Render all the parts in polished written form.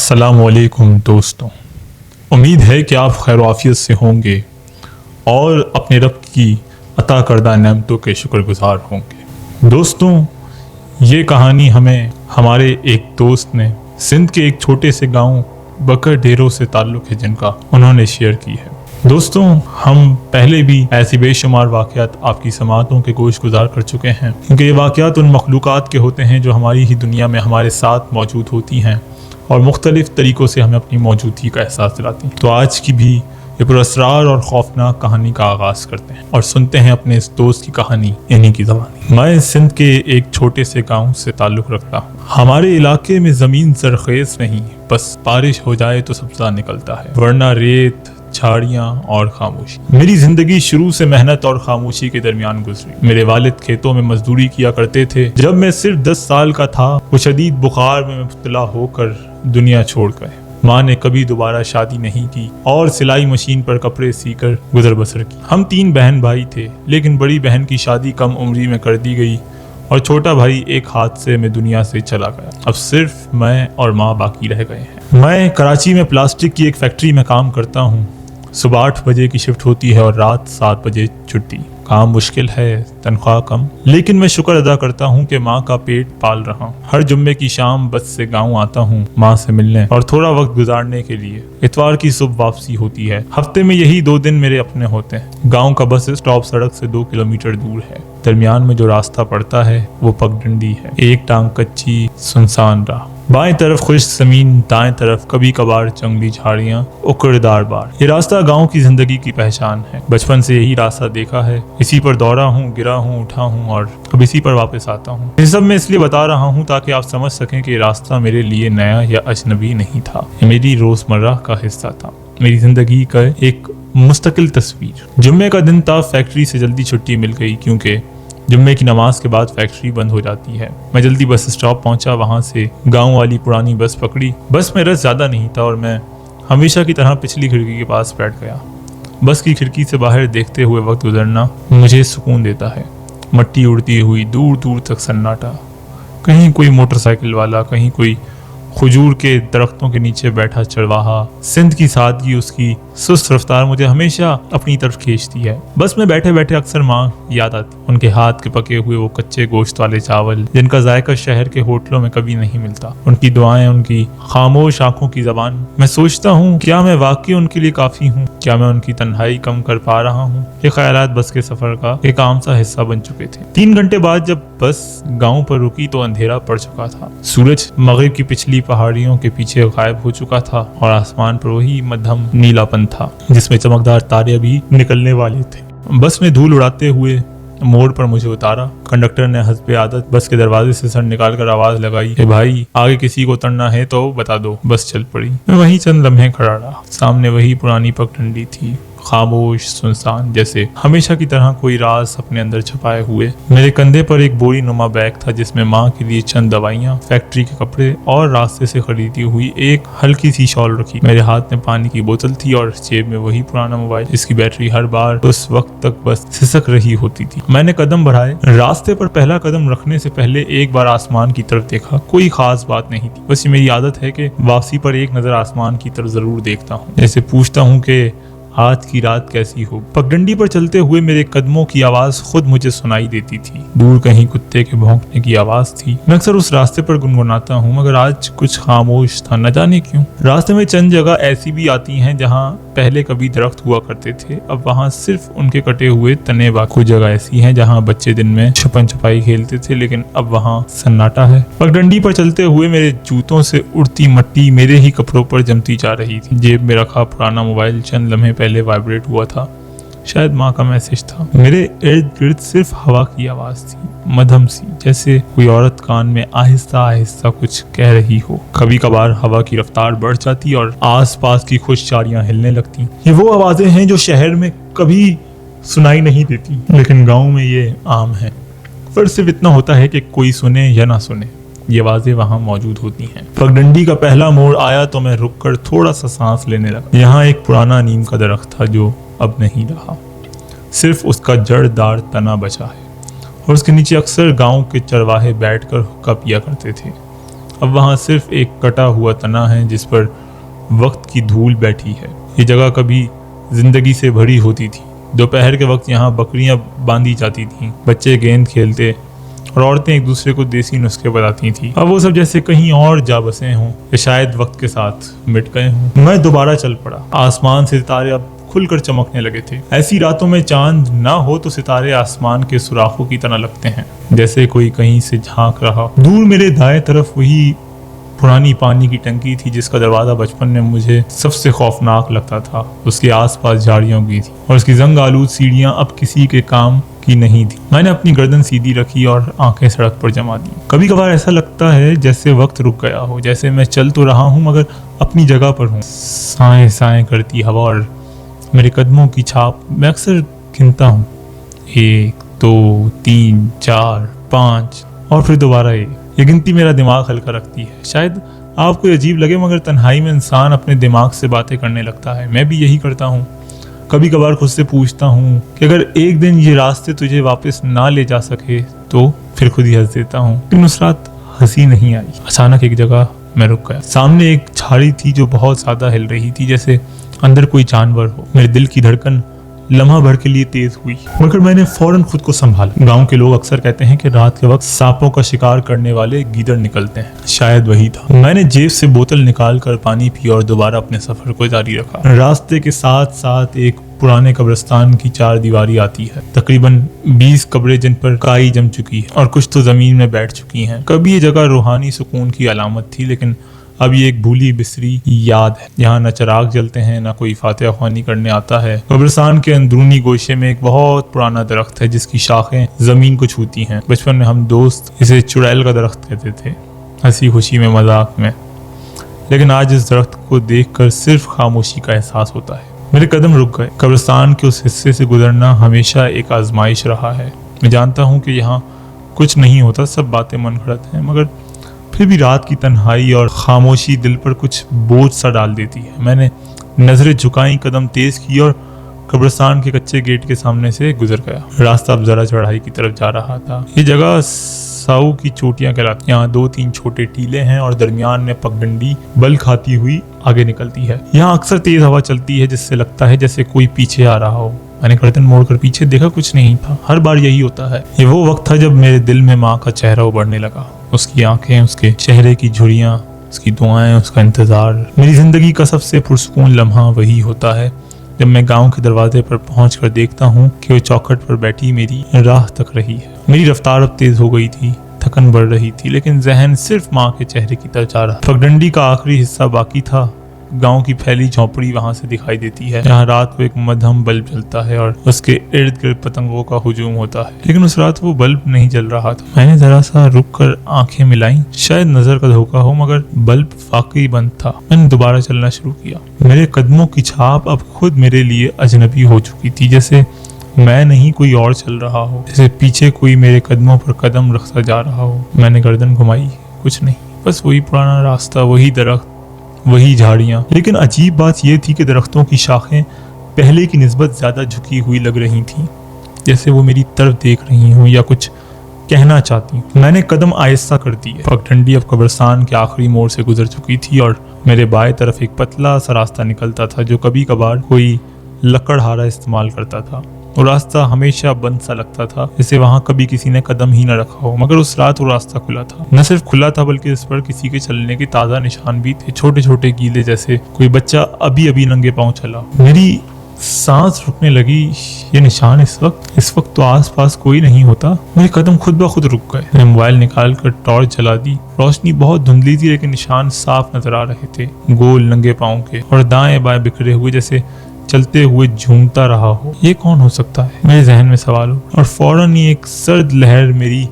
अस्सलामुअलैकुम दोस्तों, उम्मीद है कि आप खैर आफियत से होंगे और अपने रब की अता करदा नेमतों के शुक्रगुजार होंगे। दोस्तों, ये कहानी हमें हमारे एक दोस्त ने सिंध के एक छोटे से गांव बकर ढेरों से ताल्लुक़ है जिनका उन्होंने शेयर की है। दोस्तों, हम पहले भी ऐसी बेशुमार वाक़यात आपकी समातों के गोश गुजार कर चुके हैं, क्योंकि ये वाक़यात उन मखलूक़ात के होते हैं जो हमारी ही दुनिया में हमारे साथ मौजूद होती हैं और मुख्तलिफ तरीक़ों से हमें अपनी मौजूदगी का एहसास दिलाती हैं। तो आज की भी ये पुरअसरार और खौफनाक कहानी का आगाज़ करते हैं और सुनते हैं अपने इस दोस्त की कहानी इन्हीं की ज़बानी। मैं सिंध के एक छोटे से गांव से ताल्लुक़ रखता हूँ। हमारे इलाके में ज़मीन ज़रख़ेज़ नहीं, बस बारिश हो जाए तो सब्ज़ा निकलता है, वरना रेत, झाड़ियाँ और खामोशी। मेरी जिंदगी शुरू से मेहनत और खामोशी के दरमियान गुजरी। मेरे वालिद खेतों में मजदूरी किया करते थे। जब मैं सिर्फ 10 साल का था, वो शदीद बुखार में मुब्तला होकर दुनिया छोड़ गए। माँ ने कभी दोबारा शादी नहीं की और सिलाई मशीन पर कपड़े सीकर गुजर बसर की। हम 3 बहन भाई थे, लेकिन बड़ी बहन की शादी कम उम्री में कर दी गई और छोटा भाई एक हादसे में दुनिया से चला गया। अब सिर्फ मैं और माँ बाकी रह गए हैं। मैं कराची में प्लास्टिक की एक फैक्ट्री में काम करता हूँ। सुबह 8 बजे की शिफ्ट होती है और रात 7 बजे छुट्टी। काम मुश्किल है, तनख्वाह कम, लेकिन मैं शुक्र अदा करता हूँ कि माँ का पेट पाल रहा हूँ। हर जुम्मे की शाम बस से गांव आता हूँ माँ से मिलने और थोड़ा वक्त गुजारने के लिए। इतवार की सुबह वापसी होती है। हफ्ते में यही 2 दिन मेरे अपने होते हैं। गांव का बस स्टॉप सड़क से 2 किलोमीटर दूर है। दरमियान में जो रास्ता पड़ता है वो पगडंडी है। एक टांग कच्ची सुनसान राह, बाएं तरफ खुश्क जमीन, दाएं तरफ कभी कभार जंगली झाड़ियां, उकड़दार बार। ये रास्ता गांव की जिंदगी की पहचान है। बचपन से यही रास्ता देखा है। इसी पर दौड़ा हूँ, गिरा हूँ, उठा हूँ और अब इसी पर वापस आता हूँ। ये सब मैं इसलिए बता रहा हूँ ताकि आप समझ सकें कि रास्ता मेरे लिए नया या अजनबी नहीं था। ये मेरी रोजमर्रा का हिस्सा था, मेरी जिंदगी का एक मुस्तकिल तस्वीर। जुम्मे का दिन था। फैक्ट्री से जल्दी छुट्टी मिल गई क्योंकि जुम्मे की नमाज के बाद फैक्ट्री बंद हो जाती है। मैं जल्दी बस स्टॉप पहुंचा, वहां से गांव वाली पुरानी बस पकड़ी। बस में रश ज़्यादा नहीं था और मैं हमेशा की तरह पिछली खिड़की के पास बैठ गया। बस की खिड़की से बाहर देखते हुए वक्त गुजरना मुझे सुकून देता है। मट्टी उड़ती हुई, दूर दूर तक सन्नाटा, कहीं कोई मोटरसाइकिल वाला, कहीं कोई खजूर के दरख्तों के नीचे बैठा चरवाहा। सिंध की सादगी, उसकी सुस्त रफ्तार मुझे हमेशा अपनी तरफ खींचती है। बस में बैठे बैठे अक्सर माँ याद आती। उनके हाथ के पके हुए वो कच्चे गोश्त वाले चावल जिनका जायका शहर के होटलों में कभी नहीं मिलता। उनकी दुआएं, उनकी खामोश आंखों की जबान। मैं सोचता हूँ, क्या मैं वाकई उनके लिए काफी हूँ? क्या मैं उनकी तन्हाई कम कर पा रहा हूँ? ये ख्यालात बस के सफर का एक आम सा हिस्सा बन चुके थे। 3 घंटे बाद जब बस गाँव पर रुकी तो अंधेरा पड़ चुका था। सूरज मगरिब की पिछली पहाड़ियों के पीछे गायब हो चुका था और आसमान पर वही मध्यम नीलापन था जिसमें चमकदार तारे अभी निकलने वाले थे। बस में धूल उड़ाते हुए मोड़ पर मुझे उतारा। कंडक्टर ने हस्बे आदत बस के दरवाजे से सर निकालकर आवाज लगाई, "ए भाई, आगे किसी को उतरना है तो बता दो।" बस चल पड़ी। मैं वहीं चंद लम्हे खड़ा रहा। सामने वही पुरानी पगडंडी थी, खामोश, सुनसान, जैसे हमेशा की तरह कोई राज अपने अंदर छुपाए हुए। मेरे कंधे पर एक बोरी नुमा बैग था जिसमें माँ के लिए चंद दवाइयाँ, फैक्ट्री के कपड़े और रास्ते से खरीदी हुई एक हल्की सी शॉल रखी। मेरे हाथ में पानी की बोतल थी और जेब में वही पुराना मोबाइल जिसकी बैटरी हर बार उस वक्त तक बस सिसक रही होती थी। मैंने कदम बढ़ाए। रास्ते पर पहला कदम रखने से पहले एक बार आसमान की तरफ देखा। कोई खास बात नहीं थी, बस मेरी आदत है कि वापसी पर एक नजर आसमान की तरफ जरूर देखता हूँ, जैसे पूछता हूँ कि आज की रात कैसी हो। पगडंडी पर चलते हुए मेरे कदमों की आवाज खुद मुझे सुनाई देती थी। दूर कहीं कुत्ते के भौंकने की आवाज थी। मैं अक्सर उस रास्ते पर गुनगुनाता हूँ, मगर आज कुछ खामोश था, न जाने क्यों। रास्ते में चंद जगह ऐसी भी आती हैं जहाँ पहले कभी दरख्त हुआ करते थे, अब वहाँ सिर्फ उनके कटे हुए तने बाकी। कुछ जगह ऐसी हैं जहाँ बच्चे दिन में छुपन छुपाई खेलते थे, लेकिन अब वहाँ सन्नाटा है। पगडंडी पर चलते हुए मेरे जूतों से उड़ती मट्टी मेरे ही कपड़ों पर जमती जा रही थी। जेब में रखा पुराना मोबाइल चंद लम्हे पहले वाइब्रेट हुआ था। शायद माँ का मैसेज था। मेरे इर्द गिर्द सिर्फ हवा की आवाज थी, मध्यम सी, जैसे कोई औरत कान में आहिस्ता आहिस्ता कुछ कह रही हो। कभी कभार हवा की रफ्तार बढ़ जाती और आसपास की खुश झाड़ियां हिलने लगती। ये वो आवाजें हैं जो शहर में कभी सुनाई नहीं देती, लेकिन गाँव में ये आम है। पर सिर्फ इतना होता है कि कोई सुने या ना सुने, ये आवाजें वहाँ मौजूद होती हैं। पगडंडी का पहला मोड़ आया तो मैं रुककर थोड़ा सा सांस लेने लगा। यहाँ एक पुराना नीम का दरख्त था जो अब नहीं रहा, सिर्फ उसका जड़दार तना बचा है और उसके नीचे अक्सर गांव के चरवाहे बैठकर हुक्का पिया करते थे। अब वहाँ सिर्फ एक कटा हुआ तना है जिस पर वक्त की धूल बैठी है। ये जगह कभी जिंदगी से भरी होती थी। दोपहर के वक्त यहाँ बकरियां बांधी जाती थीं, बच्चे गेंद खेलते और औरतें एक दूसरे को देसी नुस्खे बताती थीं। अब वो सब जैसे कहीं और जा बसे हों या शायद वक्त के साथ मिट गए हों। मैं दोबारा चल पड़ा। आसमान से सितारे अब खुलकर चमकने लगे थे। ऐसी रातों में चांद ना हो तो सितारे आसमान के सुराखों की तरह लगते हैं, जैसे कोई कहीं से झांक रहा। दूर मेरे दाएं तरफ वही पुरानी पानी की टंकी थी जिसका दरवाजा बचपन में मुझे सबसे खौफनाक लगता था। उसके आसपास झाड़ियां उगी थी और उसकी जंग आलूद सीढ़ियां अब किसी के काम की नहीं थी। मैंने अपनी गर्दन सीधी रखी और आंखें सड़क पर जमा दी। कभी कभार ऐसा लगता है जैसे वक्त रुक गया हो, जैसे मैं चल तो रहा हूँ मगर अपनी जगह पर हूँ। साएं साएं करती हवा और मेरे कदमों की छाप मैं अक्सर गिनता हूँ, 1 2 3 4 5 और फिर दोबारा ये गिनती मेरा दिमाग हल्का रखती है। शायद आपको अजीब लगे मगर तन्हाई में इंसान अपने दिमाग से बातें करने लगता है। मैं भी यही करता हूँ। कभी कभार खुद से पूछता हूँ कि अगर एक दिन ये रास्ते तुझे वापस ना ले जा सके तो फिर खुद ही हंस देता हूँ। लेकिन उस रात हंसी नहीं आई। अचानक एक जगह मैं रुक गया। सामने एक झाड़ी थी जो बहुत ज्यादा हिल रही थी, जैसे अंदर कोई जानवर हो। मेरे दिल की धड़कन लम्हा भर के लिए तेज हुई मगर मैंने फौरन खुद को संभाला। गांव के लोग अक्सर कहते हैं कि रात के वक्त सांपों का शिकार करने वाले गीदड़ निकलते हैं। शायद वही था। मैंने जेब से बोतल निकाल कर पानी पी और दोबारा अपने सफर को जारी रखा। रास्ते के साथ साथ एक पुराने कब्रिस्तान की 4 दीवारी आती है। तकरीबन 20 कब्रें जिन पर काई जम चुकी है और कुछ तो जमीन में बैठ चुकी हैं। कभी ये जगह रूहानी सुकून की अलामत थी, लेकिन अब ये एक भूली बिसरी याद है। यहाँ न चिराग जलते हैं, न कोई फातिहा ख्वानी करने आता है। कब्रिस्तान के अंदरूनी गोशे में एक बहुत पुराना दरख्त है जिसकी शाखें जमीन को छूती हैं। बचपन में हम दोस्त इसे चुड़ैल का दरख्त कहते थे, हंसी खुशी में, मजाक में। लेकिन आज इस दरख्त को देखकर सिर्फ खामोशी का एहसास होता है। मेरे कदम रुक गए। कब्रिस्तान के उस हिस्से से गुजरना हमेशा एक आजमाइश रहा है। मैं जानता हूँ कि यहाँ कुछ नहीं होता, सब बातें मनगढ़ंत हैं, मगर फिर भी रात की तन्हाई और खामोशी दिल पर कुछ बोझ सा डाल देती है। मैंने नजरें झुकाई, कदम तेज की और कब्रिस्तान के कच्चे गेट के सामने से गुजर गया। रास्ता अब जरा चढ़ाई की तरफ जा रहा था। ये जगह साऊ की चोटियां कहलाती। यहाँ 2-3 छोटे टीले हैं और दरमियान में पगडंडी बल खाती हुई आगे निकलती है। यहाँ अक्सर तेज हवा चलती है जिससे लगता है जैसे कोई पीछे आ रहा हो। मैंने गर्दन मोड़कर पीछे देखा, कुछ नहीं था। हर बार यही होता है। ये वो वक्त था जब मेरे दिल में माँ का चेहरा उभरने लगा। उसकी आंखें, उसके चेहरे की झुर्रियां, उसकी दुआएं, उसका इंतजार। मेरी जिंदगी का सबसे पुरसुकून लम्हा वही होता है जब मैं गांव के दरवाजे पर पहुंचकर देखता हूं कि वो चौखट पर बैठी मेरी राह तक रही है। मेरी रफ्तार अब तेज हो गई थी, थकन बढ़ रही थी, लेकिन जहन सिर्फ माँ के चेहरे की तरफ जा रहा। पगडंडी का आखिरी हिस्सा बाकी था। गांव की फैली झोंपड़ी वहां से दिखाई देती है। यहाँ रात को एक मध्यम बल्ब जलता है और उसके इर्द गिर्द पतंगों का हुजूम होता है, लेकिन उस रात वो बल्ब नहीं जल रहा था। मैंने जरा सा रुक कर आंखें मिलाई। शायद नजर का धोखा हो, मगर बल्ब वाकई बंद था। मैंने दोबारा चलना शुरू किया। मेरे कदमों की छाप अब खुद मेरे लिए अजनबी हो चुकी थी, जैसे मैं नहीं कोई और चल रहा हो, जैसे पीछे कोई मेरे कदमों पर कदम रखता जा रहा हो। मैंने गर्दन घुमाई, कुछ नहीं, बस वही पुराना रास्ता, वही दरख्त, वही झाड़ियाँ। लेकिन अजीब बात यह थी कि दरख्तों की शाखें पहले की निस्बत ज्यादा झुकी हुई लग रही थीं, जैसे वो मेरी तरफ देख रही हूँ या कुछ कहना चाहती हूँ। मैंने कदम आहिस्ता कर दिए। पगडंडी अब कब्रिस्तान के आखिरी मोड़ से गुजर चुकी थी और मेरे बाएं तरफ एक पतला सा रास्ता निकलता था जो कभी कभार कोई लकड़हारा इस्तेमाल करता था। वो रास्ता हमेशा बंद सा लगता था, जैसे वहां कभी किसी ने कदम ही न रखा हो। मगर उस रात वो रास्ता खुला था। न सिर्फ खुला था बल्कि इस पर किसी के चलने के ताज़ा निशान भी थे, छोटे छोटे गीले, जैसे कोई बच्चा अभी अभी नंगे पांव चला। मेरी सांस रुकने लगी। ये निशान इस वक्त तो आसपास कोई नहीं होता। मेरे कदम खुद ब खुद रुक गए। मैंने मोबाइल निकाल कर टॉर्च जला दी। रोशनी बहुत धुंधली थी लेकिन निशान साफ नजर आ रहे थे, गोल नंगे पांव के और दाएं बाएं बिखरे हुए, जैसे चलते हुए झूमता रहा हो। ये कौन हो सकता है, मेरे जहन में सवाल हो। और फौरन ही एक सर्द लहर मेरी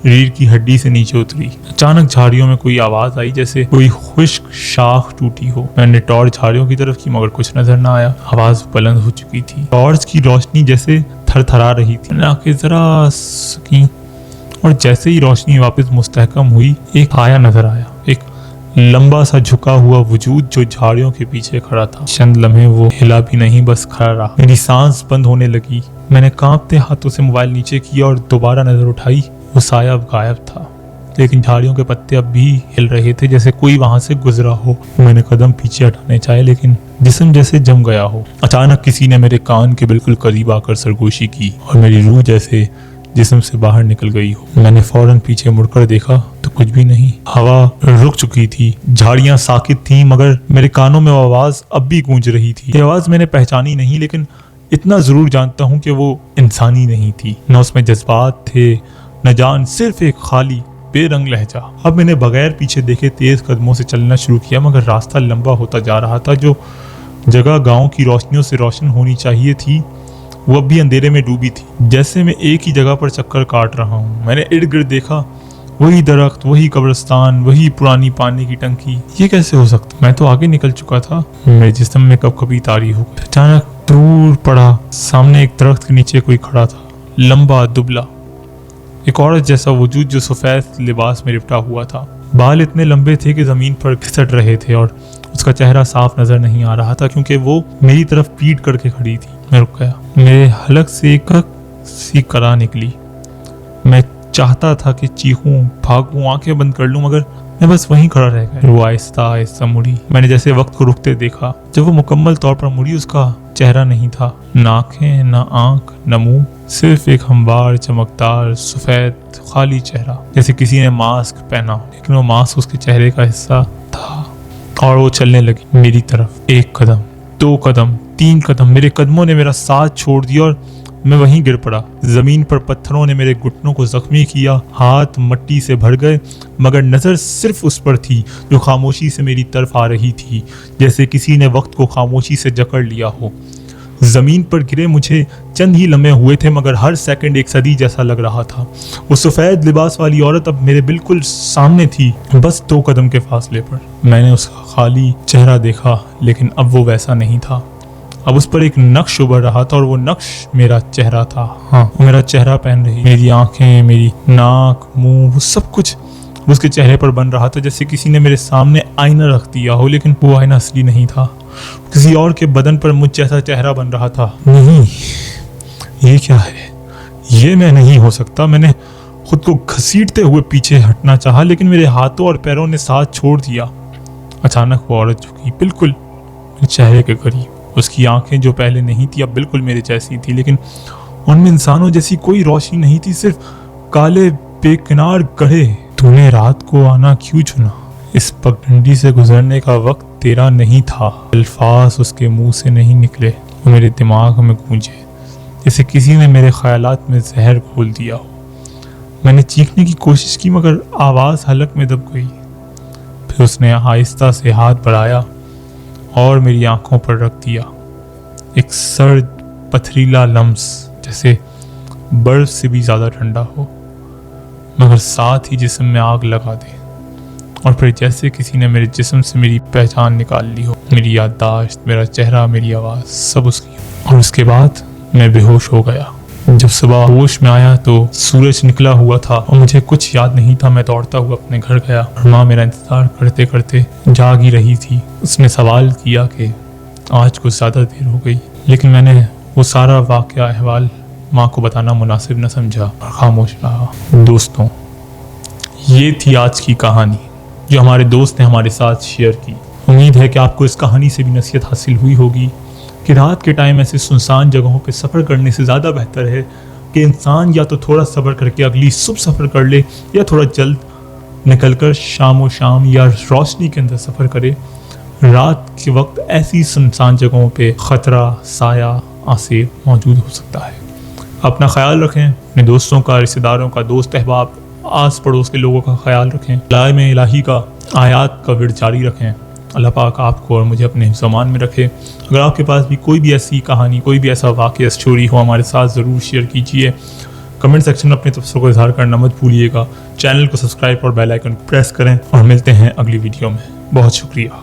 रीढ़ की हड्डी से नीचे उतरी। अचानक झाड़ियों में कोई आवाज आई, जैसे कोई खुश्क शाख टूटी हो। मैंने टॉर्च झाड़ियों की तरफ की मगर कुछ नजर ना आया। आवाज बुलंद हो चुकी थी। टॉर्च की रोशनी जैसे थरथरा रही थी। मैंने आंखें जरा की और जैसे ही रोशनी वापस मुस्तहकम हुई, एक आया नजर आया। एक लंबा सा झुका हुआ वजूद जो झाड़ियों के पीछे खड़ा था। चंद लम्हे वो हिला भी नहीं, बस खड़ा रहा। मेरी सांस बंद होने लगी। मैंने कांपते हाथों से मोबाइल नीचे किया और दोबारा नजर उठाई। वो साया अब गायब था। लेकिन झाड़ियों के पत्ते अब भी हिल रहे थे, जैसे कोई वहां से गुजरा हो। मैंने कदम पीछे हटाने चाहे, लेकिन जिस्म जैसे जम गया हो। अचानक किसी ने मेरे कान के बिल्कुल करीब आकर सरगोशी की और मेरी रूह जैसे जिस्म से बाहर निकल गई हो। मैंने फौरन पीछे मुड़कर देखा तो कुछ भी नहीं। हवा रुक चुकी थी, झाड़ियां साकित थीं, मगर मेरे कानों में वो आवाज अब भी गूंज रही थी। ये आवाज मैंने पहचानी नहीं, लेकिन इतना जरूर जानता हूँ कि वो इंसानी नहीं थी। न उसमें जज्बात थे, न जान, सिर्फ एक खाली बेरंग लहजा। अब मैंने बगैर पीछे देखे तेज कदमों से चलना शुरू किया, मगर रास्ता लंबा होता जा रहा था। जो जगह गांव की रोशनियों से रोशन होनी चाहिए थी वो अब भी अंधेरे में डूबी थी, जैसे मैं एक ही जगह पर चक्कर काट रहा हूँ। मैंने इर्द गिर्द देखा, वही दरख्त, वही कब्रिस्तान, वही पुरानी पानी की टंकी। ये कैसे हो सकता? मैं तो आगे निकल चुका था। मेरे जिस्म में कब कभी तारी हो गई। अचानक दूर पड़ा, सामने एक दरख्त के नीचे कोई खड़ा था, लंबा दुबला, एक औरत जैसा वजूद जो सफेद लिबास में लिपटा हुआ था। बाल इतने लंबे थे कि जमीन पर घिसट रहे थे और उसका चेहरा साफ नजर नहीं आ रहा था, क्योंकि वो मेरी तरफ पीठ करके खड़ी थी। मैं रुक गया, मेरे हलक से एक सी करा निकली। मैं चाहता था कि चीखूं, भागूं, आंखें बंद कर लूं, मगर मैं बस वहीं खड़ा रह गया। वो आहिस्ता आहिस्ता मुड़ी। मैंने जैसे वक्त को रुकते देखा। जब वो मुकम्मल तौर पर मुड़ी, उसका चेहरा नहीं था, न आंखें, न आंख, न मुंह, सिर्फ एक हमवार, चमकदार, सफेद, खाली चेहरा, जैसे किसी ने मास्क पहना, लेकिन वो मास्क उसके चेहरे का हिस्सा था। और वो चलने लगी मेरी तरफ। एक कदम, दो कदम, तीन कदम। मेरे कदमों ने मेरा साथ छोड़ दिया और मैं वहीं गिर पड़ा। जमीन पर पत्थरों ने मेरे घुटनों को जख्मी किया, हाथ मट्टी से भर गए, मगर नजर सिर्फ उस पर थी जो खामोशी से मेरी तरफ आ रही थी, जैसे किसी ने वक्त को खामोशी से जकड़ लिया हो। जमीन पर गिरे मुझे चंद ही लम्हे हुए थे, मगर हर सेकंड एक सदी जैसा लग रहा था। वो सफेद लिबास वाली औरत अब मेरे बिल्कुल सामने थी, बस 2 कदम के फासले पर। मैंने उसका खाली चेहरा देखा, लेकिन अब वो वैसा नहीं था। अब उस पर एक नक्श उभर रहा था और वो नक्श मेरा चेहरा था। हाँ, वो मेरा चेहरा पहन रही, मेरी आंखें, मेरी नाक, मुंह, वो सब कुछ उसके चेहरे पर बन रहा था, जैसे किसी ने मेरे सामने आईना रख दिया हो, लेकिन वो आईना असली नहीं था। किसी और के बदन पर मुझ जैसा चेहरा बन रहा था। नहीं, ये क्या है? ये मैं नहीं हो सकता। मैंने खुद को घसीटते हुए पीछे हटना चाहा, लेकिन मेरे हाथों और पैरों ने साथ छोड़ दिया। अचानक वो औरत झुकी, बिल्कुल मेरे चेहरे के करीब। उसकी आंखें जो पहले नहीं थी अब बिल्कुल मेरे जैसी थी, लेकिन उनमें इंसानों जैसी कोई रोशनी नहीं थी, सिर्फ काले बेकिनार गड्ढे। तूने रात को आना क्यों चुना? इस पगडंडी से गुजरने का वक्त तेरा नहीं था। अल्फाज उसके मुंह से नहीं निकले, वो मेरे दिमाग में गूंजे, जैसे किसी ने मेरे ख्यालात में जहर घोल दिया हो। मैंने चीखने की कोशिश की, मगर आवाज़ हलक में दब गई। फिर उसने आहिस्ता से हाथ बढ़ाया और मेरी आंखों पर रख दिया। एक सर्द पथरीला लम्स, जैसे बर्फ से भी ज़्यादा ठंडा हो, मगर साथ ही जिस्म में आग लगा दे। और फिर जैसे किसी ने मेरे जिस्म से मेरी पहचान निकाल ली हो, मेरी याददाश्त, मेरा चेहरा, मेरी आवाज़, सब उसकी। और उसके बाद मैं बेहोश हो गया। जब सुबह होश में आया तो सूरज निकला हुआ था और मुझे कुछ याद नहीं था। मैं दौड़ता हुआ अपने घर गया और माँ मेरा इंतज़ार करते करते जाग ही रही थी। उसने सवाल किया कि आज कुछ ज़्यादा देर हो गई, लेकिन मैंने वो सारा वाक़या अहवाल माँ को बताना मुनासिब न समझा और खामोश रहा। दोस्तों, ये थी आज की कहानी जो हमारे दोस्त ने हमारे साथ शेयर की। उम्मीद है कि आपको इस कहानी से भी नसीहत हासिल हुई होगी कि रात के टाइम ऐसे सुनसान जगहों पे सफ़र करने से ज़्यादा बेहतर है कि इंसान या तो थोड़ा सब्र करके अगली सुबह सफ़र कर ले, या थोड़ा जल्द निकलकर शाम या रोशनी के अंदर सफ़र करे। रात के वक्त ऐसी सुनसान जगहों पे ख़तरा, साया, आसिफ मौजूद हो सकता है। अपना ख्याल रखें, अपने दोस्तों का, रिश्तेदारों का, दोस्त अहबाब, आस पड़ोस के लोगों का ख्याल रखें। लाए में इलाही का आयात का विर्द जारी रखें। अल्लाह पाक आपको और मुझे अपने ज़मान में रखे। अगर आपके पास भी कोई भी ऐसी कहानी, कोई भी ऐसा वाक़या, स्टोरी हो, हमारे साथ ज़रूर शेयर कीजिए। कमेंट सेक्शन में अपने तबसरों को इज़हार करना मत भूलिएगा। चैनल को सब्सक्राइब और बेल आइकन प्रेस करें और मिलते हैं अगली वीडियो में। बहुत शुक्रिया।